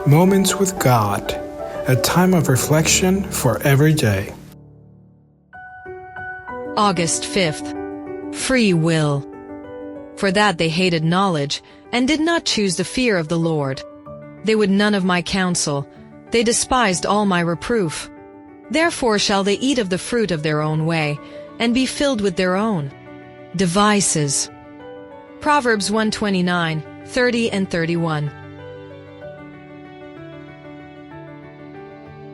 Moments with God, a time of reflection for every day. August 5th. Free will. For that they hated knowledge, and did not choose the fear of the Lord. They would none of my counsel, they despised all my reproof. Therefore shall they eat of the fruit of their own way, and be filled with their own devices. Proverbs 129, 30 and 31.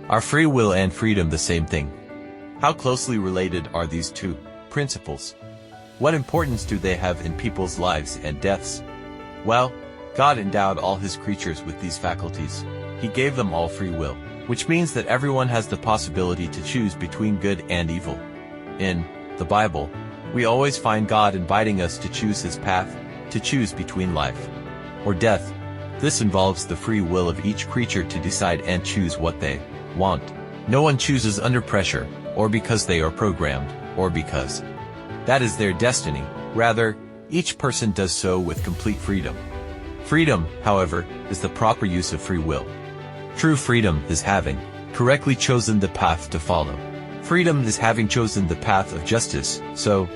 Are free will and freedom the same thing? How closely related are these two principles? What importance do they have in people's lives and deaths? Well, God endowed all his creatures with these faculties. He gave them all free will, which means that everyone has the possibility to choose between good and evil. In the Bible, we always find God inviting us to choose his path, to choose between life or death. This involves the free will of each creature to decide and choose what they want. No one chooses under pressure, or because they are programmed, or because that is their destiny. Rather, each person does so with complete freedom. Freedom, however, is the proper use of free will. True freedom is having correctly chosen the path to follow. Freedom is having chosen the path of justice, so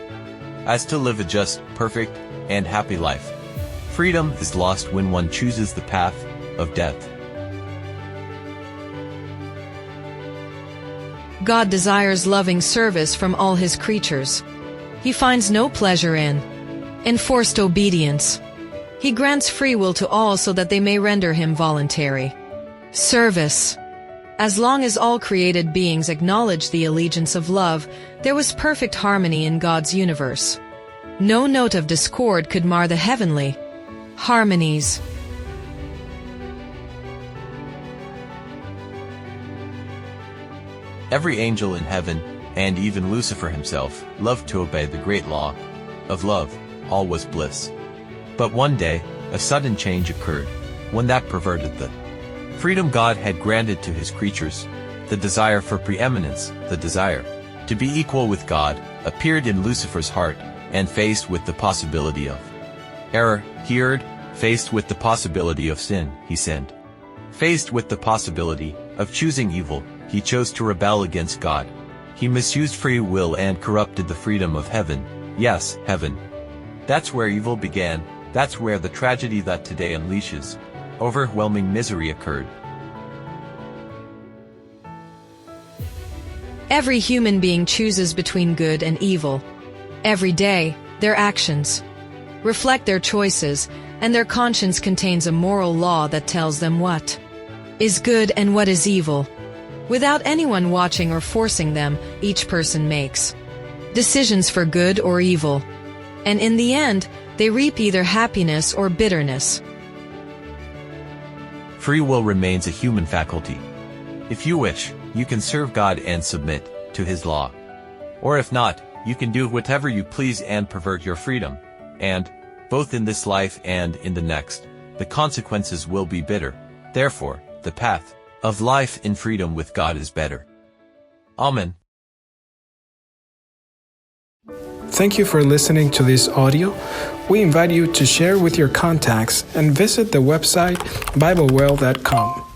as to live a just, perfect, and happy life. Freedom is lost when one chooses the path of death. God desires loving service from all his creatures. He finds no pleasure in enforced obedience. He grants free will to all so that they may render him voluntary service. As long as all created beings acknowledged the allegiance of love, there was perfect harmony in God's universe. No note of discord could mar the heavenly harmonies. Every angel in heaven, and even Lucifer himself, loved to obey the great law of love. All was bliss. But one day, a sudden change occurred, one that perverted the freedom God had granted to his creatures. The desire for preeminence, the desire to be equal with God, appeared in Lucifer's heart, and faced with the possibility of error, he erred. Faced with the possibility of sin, he sinned. Faced with the possibility of choosing evil, he chose to rebel against God. He misused free will and corrupted the freedom of heaven. Yes, heaven. That's where evil began. That's where the tragedy that today unleashes overwhelming misery occurred. Every human being chooses between good and evil. Every day, their actions reflect their choices, and their conscience contains a moral law that tells them what is good and what is evil. Without anyone watching or forcing them, each person makes decisions for good or evil. And in the end, they reap either happiness or bitterness. Free will remains a human faculty. If you wish, you can serve God and submit to his law. Or if not, you can do whatever you please and pervert your freedom. And, both in this life and in the next, the consequences will be bitter. Therefore, the path of life in freedom with God is better. Amen. Thank you for listening to this audio. We invite you to share with your contacts and visit the website BibleWell.com.